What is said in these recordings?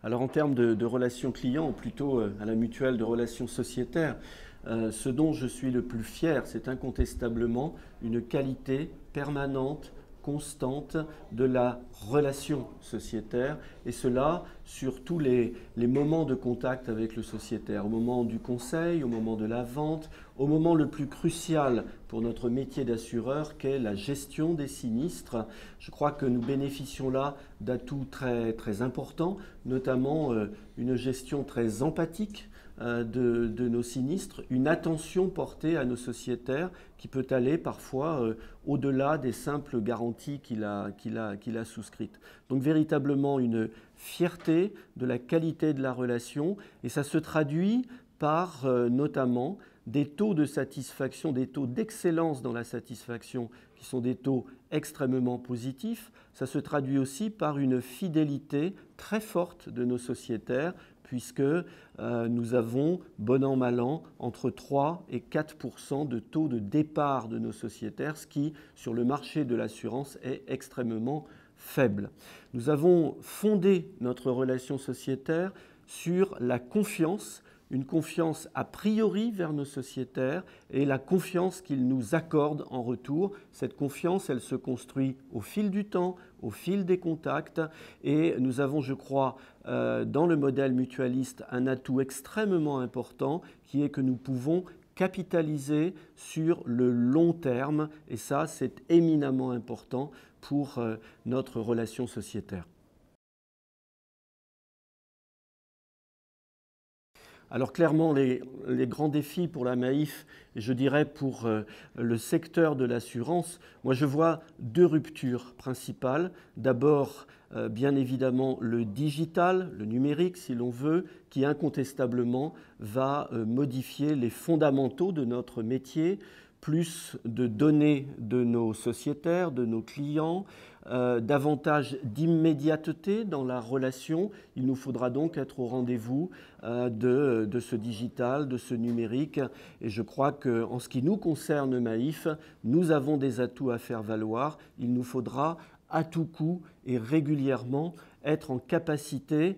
Alors en termes de relations clients, ou plutôt à la mutuelle de relations sociétaires, ce dont je suis le plus fier, c'est incontestablement une qualité permanente, constante de la relation sociétaire, et cela sur tous les moments de contact avec le sociétaire, au moment du conseil, au moment de la vente, au moment le plus crucial pour notre métier d'assureur qu'est la gestion des sinistres. Je crois que nous bénéficions là d'atouts très, très importants, notamment une gestion très empathique de nos sinistres, une attention portée à nos sociétaires qui peut aller parfois au-delà des simples garanties qu'il a souscrites. Donc véritablement une fierté de la qualité de la relation, et ça se traduit par notamment des taux de satisfaction, des taux d'excellence dans la satisfaction qui sont des taux extrêmement positifs. Ça se traduit aussi par une fidélité très forte de nos sociétaires, puisque nous avons, bon an, mal an, entre 3 et 4% de taux de départ de nos sociétaires, ce qui, sur le marché de l'assurance, est extrêmement faible. Nous avons fondé notre relation sociétaire sur la confiance, une confiance a priori vers nos sociétaires et la confiance qu'ils nous accordent en retour. Cette confiance, elle se construit au fil du temps, au fil des contacts, et nous avons, je crois, dans le modèle mutualiste, un atout extrêmement important qui est que nous pouvons capitaliser sur le long terme, et ça, c'est éminemment important pour notre relation sociétaire. Alors clairement, les grands défis pour la Maif, et je dirais pour le secteur de l'assurance, moi je vois deux ruptures principales. D'abord, bien évidemment, le digital, le numérique si l'on veut, qui incontestablement va modifier les fondamentaux de notre métier, plus de données de nos sociétaires, de nos clients, davantage d'immédiateté dans la relation. Il nous faudra donc être au rendez-vous de ce digital, de ce numérique. Et je crois qu'en ce qui nous concerne, Maif, nous avons des atouts à faire valoir. Il nous faudra à tout coup et régulièrement être en capacité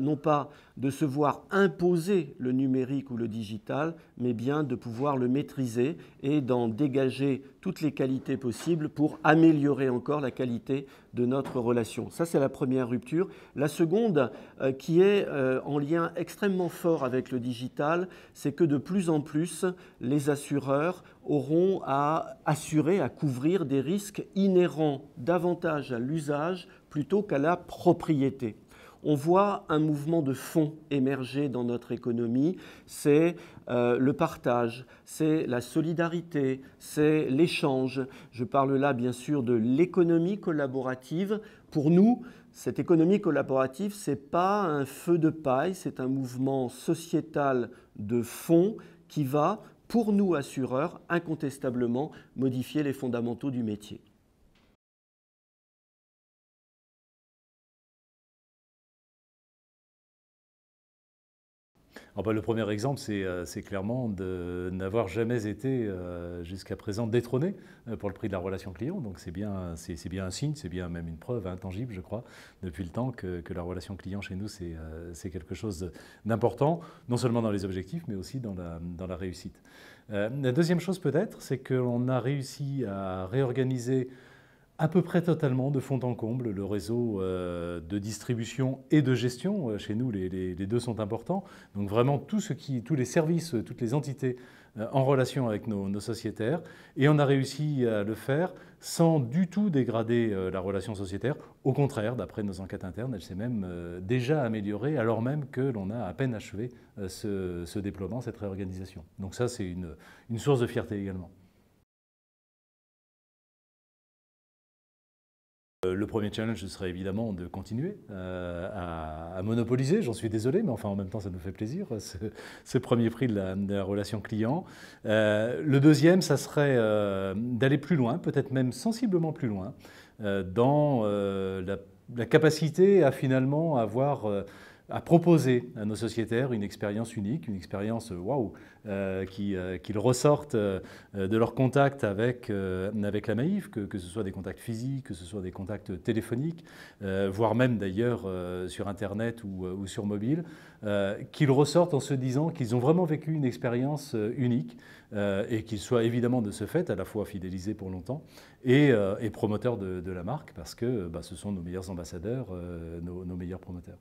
non pas de se voir imposer le numérique ou le digital, mais bien de pouvoir le maîtriser et d'en dégager toutes les qualités possibles pour améliorer encore la qualité de notre relation. Ça, c'est la première rupture. La seconde, qui est en lien extrêmement fort avec le digital, c'est que de plus en plus, les assureurs auront à assurer, à couvrir des risques inhérents davantage à l'usage plutôt qu'à la propriété. On voit un mouvement de fond émerger dans notre économie, c'est le partage, c'est la solidarité, c'est l'échange. Je parle là bien sûr de l'économie collaborative. Pour nous, cette économie collaborative, ce n'est pas un feu de paille, c'est un mouvement sociétal de fond qui va, pour nous assureurs, incontestablement modifier les fondamentaux du métier. Le premier exemple, c'est clairement de n'avoir jamais été jusqu'à présent détrôné pour le prix de la relation client. Donc c'est bien un signe, c'est bien même une preuve intangible, je crois, depuis le temps que la relation client chez nous, c'est quelque chose d'important, non seulement dans les objectifs, mais aussi dans la réussite. La deuxième chose peut-être, c'est qu'on a réussi à réorganiser à peu près totalement, de fond en comble, le réseau de distribution et de gestion. Chez nous, les deux sont importants. Donc vraiment, tous les services, toutes les entités en relation avec nos sociétaires. Et on a réussi à le faire sans du tout dégrader la relation sociétaire. Au contraire, d'après nos enquêtes internes, elle s'est même déjà améliorée, alors même que l'on a à peine achevé ce déploiement, cette réorganisation. Donc ça, c'est une source de fierté également. Le premier challenge, ce serait évidemment de continuer à monopoliser, j'en suis désolé, mais enfin en même temps ça nous fait plaisir, ce premier prix de la relation client. Le deuxième, ça serait d'aller plus loin, peut-être même sensiblement plus loin, dans la capacité à finalement avoir à proposer à nos sociétaires une expérience unique, une expérience waouh, qu'ils ressortent de leur contact avec la Maïf, que ce soit des contacts physiques, que ce soit des contacts téléphoniques, voire même d'ailleurs sur Internet ou sur mobile, qu'ils ressortent en se disant qu'ils ont vraiment vécu une expérience unique et qu'ils soient évidemment de ce fait à la fois fidélisés pour longtemps et promoteurs de la marque parce que ce sont nos meilleurs ambassadeurs, nos meilleurs promoteurs.